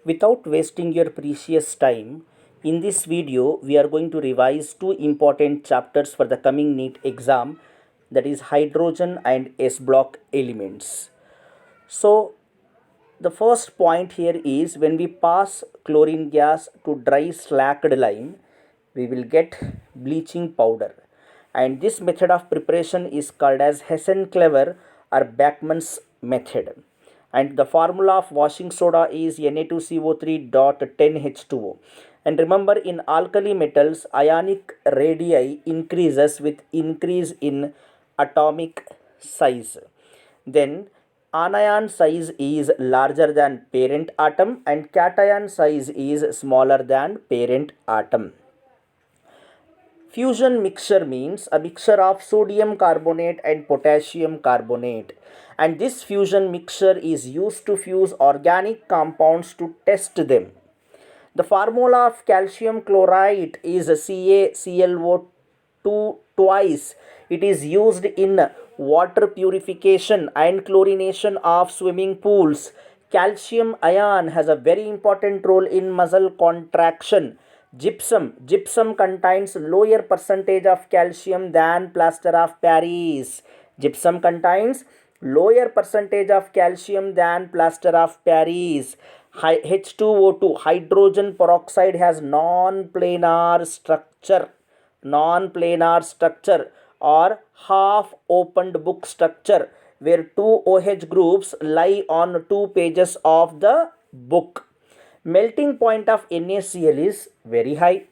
Without wasting your precious time, in this video we are going to revise two important chapters for the coming NEET exam, that is hydrogen and S block elements. So the first point here is when we pass chlorine gas to dry slacked lime, we will get bleaching powder. And this method of preparation is called as Hessen-Clever or Bachmann's method. And the formula of washing soda is Na2CO3.10H2O. And remember, in alkali metals, ionic radii increases with increase in atomic size. Then anion size is larger than parent atom and cation size is smaller than parent atom. Fusion mixture means a mixture of sodium carbonate and potassium carbonate, and this fusion mixture is used to fuse organic compounds to test them. The formula of calcium chloride is CaClO2 twice. It is used in water purification and chlorination of swimming pools. Calcium ion has a very important role in muscle contraction. Gypsum contains lower percentage of calcium than plaster of Paris. Gypsum contains lower percentage of calcium than plaster of Paris. H2O2, hydrogen peroxide, has non-planar structure or half opened book structure, where two OH groups lie on two pages of the book. Melting point of NaCl is very high.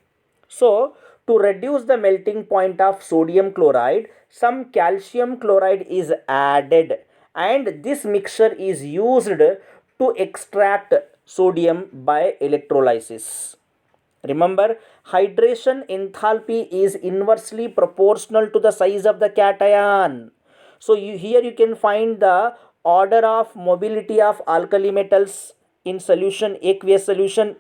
So, to reduce the melting point of sodium chloride, some calcium chloride is added, and this mixture is used to extract sodium by electrolysis. Remember, hydration enthalpy is inversely proportional to the size of the cation. So here you can find the order of mobility of alkali metals in solution, aqueous solution.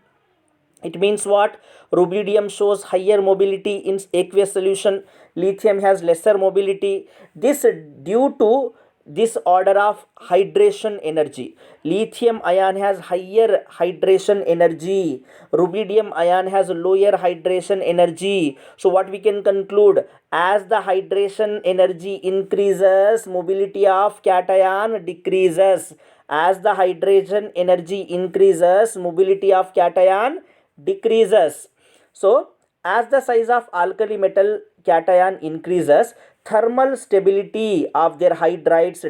It means what? Rubidium shows higher mobility in aqueous solution. Lithium has lesser mobility. This due to this order of hydration energy. Lithium ion has higher hydration energy. Rubidium ion has lower hydration energy. So what we can conclude? As the hydration energy increases, mobility of cation decreases. As the hydration energy increases, mobility of cation decreases. So as the size of alkali metal cation increases, thermal stability of their hydrides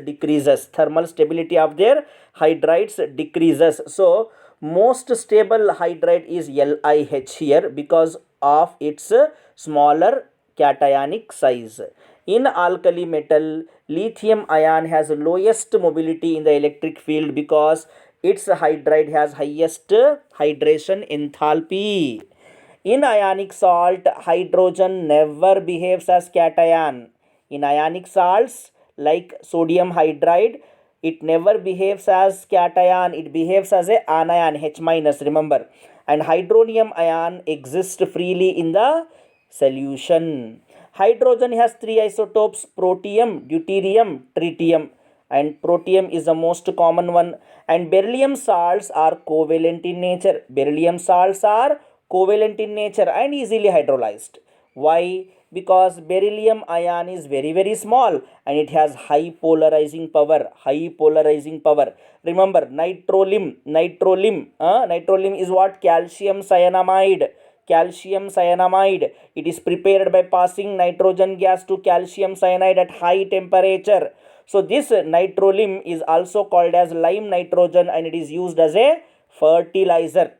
decreases. So most stable hydride is LiH here because of its smaller cationic size. In alkali metal, lithium ion has lowest mobility in the electric field because its hydride has highest hydration enthalpy. In ionic salt, hydrogen never behaves as cation. In ionic salts like sodium hydride, it never behaves as cation, it behaves as a anion, H minus, remember. And hydronium ion exists freely in the solution. Hydrogen has three isotopes: protium, deuterium, tritium, and protium is the most common one. And beryllium salts are covalent in nature. And easily hydrolyzed. Why? Because beryllium ion is very small and it has high polarizing power. Remember, nitrolim is what? Calcium cyanamide. It is prepared by passing nitrogen gas to calcium cyanide at high temperature. So this nitrolim is also called as lime nitrogen and it is used as a fertilizer.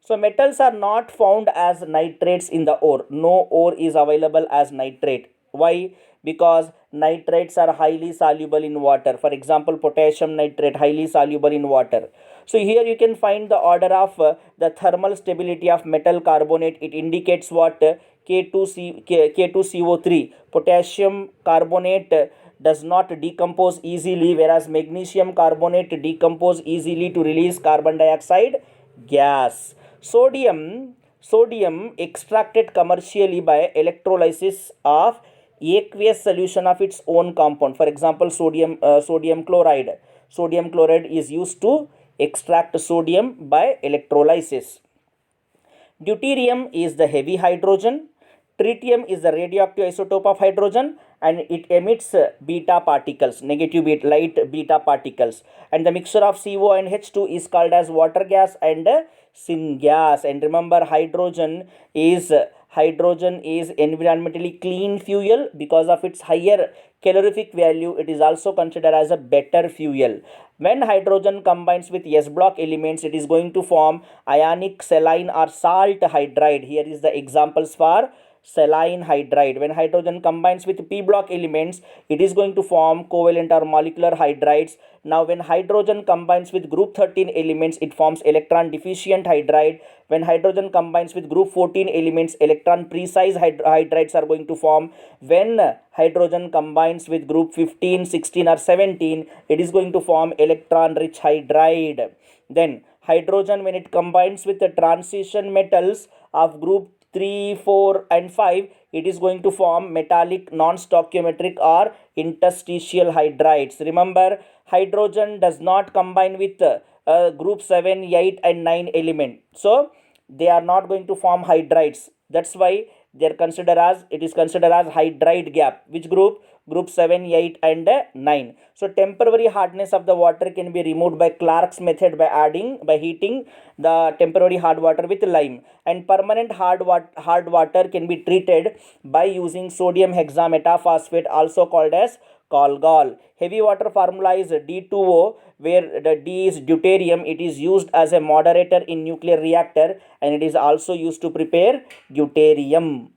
So metals are not found as nitrates in the ore. No ore is available as nitrate. Why? Because nitrates are highly soluble in water. For example, potassium nitrate, highly soluble in water. So here you can find the order of the thermal stability of metal carbonate. It indicates what? K2CO3. Potassium carbonate does not decompose easily, whereas magnesium carbonate decompose easily to release carbon dioxide gas. Sodium extracted commercially by electrolysis of aqueous solution of its own compound. For example, sodium chloride is used to extract sodium by electrolysis. Deuterium is the heavy hydrogen. Tritium is the radioactive isotope of hydrogen, and it emits beta particles, negative light beta particles. And the mixture of CO and H2 is called as water gas and syngas. And remember, hydrogen is environmentally clean fuel. Because of its higher calorific value, it is also considered as a better fuel. When hydrogen combines with S block elements, it is going to form ionic saline or salt hydride. Here is the examples for saline hydride. When hydrogen combines with P block elements, it is going to form covalent or molecular hydrides. Now when hydrogen combines with group 13 elements, it forms electron deficient hydride. When hydrogen combines with group 14 elements, electron precise hydrides are going to form. When hydrogen combines with group 15, 16 or 17, it is going to form electron rich hydride. Then hydrogen, when it combines with the transition metals of group 3, 4 and 5, it is going to form metallic non-stoichiometric or interstitial hydrides. Remember, hydrogen does not combine with group 7, 8 and 9 element. So they are not going to form hydrides. That's why it is considered as hydride gap. Which group? Group 7, 8 and 9. So temporary hardness of the water can be removed by Clark's method by heating the temporary hard water with lime, and permanent hard water can be treated by using sodium hexametaphosphate, also called as Colgol. Heavy water formula is D2O, where the D is deuterium. It is used as a moderator in nuclear reactor, and it is also used to prepare deuterium.